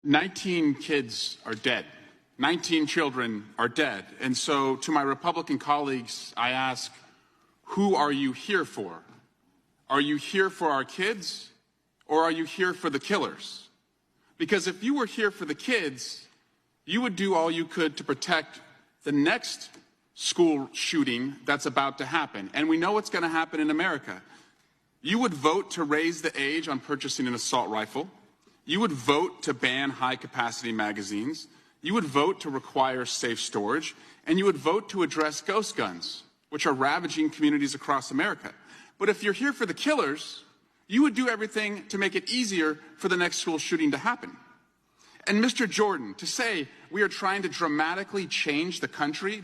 19 kids are dead. 19 children are dead. And so to my Republican colleagues, I ask, who are you here for? Are you here for our kids, or are you here for the killers? Because if you were here for the kids, you would do all you could to protect the next school shooting that's about to happen. And we know what's going to happen in America. You would vote to raise the age on purchasing an assault rifle. You would vote to ban high-capacity magazines. You would vote to require safe storage. And you would vote to address ghost guns, which are ravaging communities across America. But if you're here for the killers, you would do everything to make it easier for the next school shooting to happen. And Mr. Jordan, to say we are trying to dramatically change the country,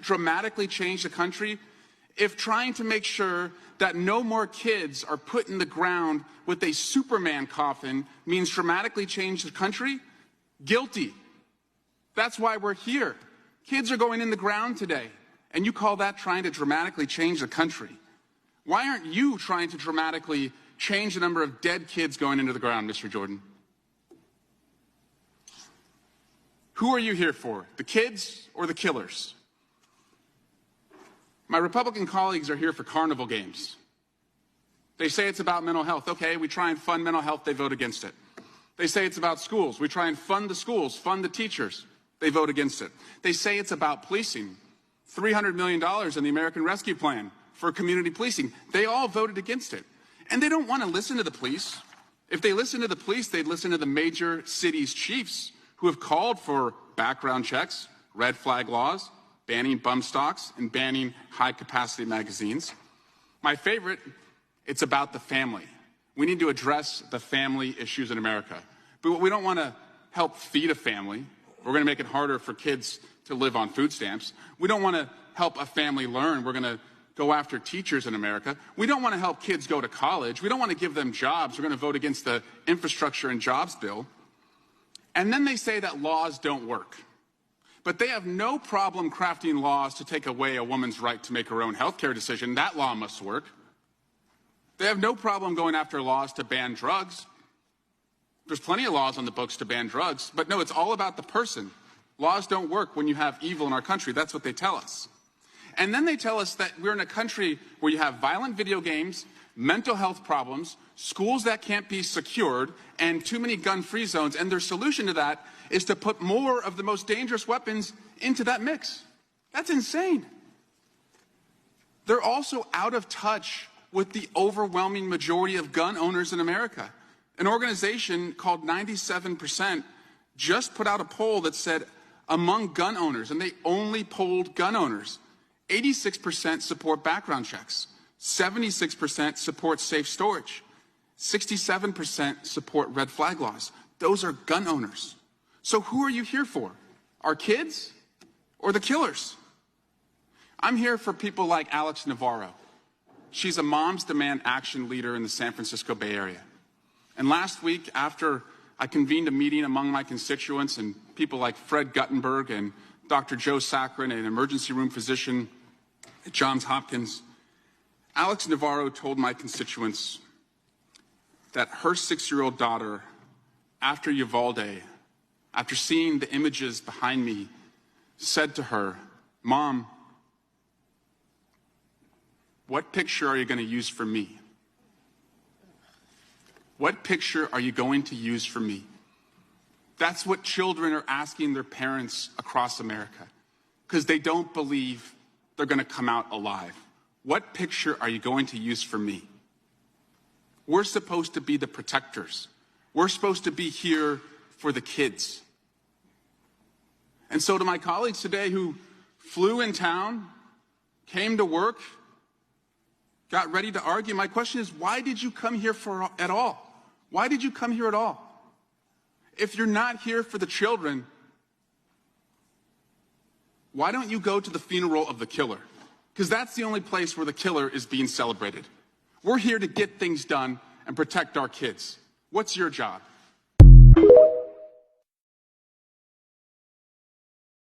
if trying to make sure that no more kids are put in the ground with a Superman coffin means dramatically change the country, guilty. That's why we're here. Kids are going in the ground today, and you call that trying to dramatically change the country. Why aren't you trying to dramatically change the number of dead kids going into the ground, Mr. Jordan? Who are you here for, the kids or the killers? My Republican colleagues are here for carnival games. They say it's about mental health. Okay, we try and fund mental health, they vote against it. They say it's about schools. We try and fund the schools, fund the teachers. They vote against it. They say it's about policing. $300 million in the American Rescue Plan for community policing. They all voted against it. And they don't want to listen to the police. If they listen to the police, they'd listen to the major cities' chiefs who have called for background checks, red flag laws, banning bump stocks, and banning high-capacity magazines. My favorite, it's about the family. We need to address the family issues in America. But we don't want to help feed a family. We're going to make it harder for kids to live on food stamps. We don't want to help a family learn. We're going to go after teachers in America. We don't want to help kids go to college. We don't want to give them jobs. We're going to vote against the infrastructure and jobs bill. And then they say that laws don't work. But they have no problem crafting laws to take away a woman's right to make her own health care decision. That law must work. They have no problem going after laws to ban drugs. There's plenty of laws on the books to ban drugs. But no, it's all about the person. Laws don't work when you have evil in our country. That's what they tell us. And then they tell us that we're in a country where you have violent video games, mental health problems, schools that can't be secured, and too many gun-free zones. And their solution to that is to put more of the most dangerous weapons into that mix. That's insane. They're also out of touch with the overwhelming majority of gun owners in America. An organization called 97% just put out a poll that said among gun owners, and they only polled gun owners, 86% support background checks, 76% support safe storage, 67% support red flag laws. Those are gun owners. So who are you here for? Our kids or the killers? I'm here for people like Alex Navarro. She's a Moms Demand Action leader in the San Francisco Bay Area. And last week, after I convened a meeting among my constituents and people like Fred Guttenberg and Dr. Joe Saccharin, an emergency room physician at Johns Hopkins, Alex Navarro told my constituents that her 6-year-old daughter, after Uvalde, after seeing the images behind me, said to her, "Mom, what picture are you going to use for me? What picture are you going to use for me?" That's what children are asking their parents across America, because they don't believe they're going to come out alive. What picture are you going to use for me? We're supposed to be the protectors. We're supposed to be here for the kids. And so to my colleagues today who flew in town, came to work, got ready to argue, my question is, why did you come here at all? Why did you come here at all? If you're not here for the children, why don't you go to the funeral of the killer? Because that's the only place where the killer is being celebrated. We're here to get things done and protect our kids. What's your job?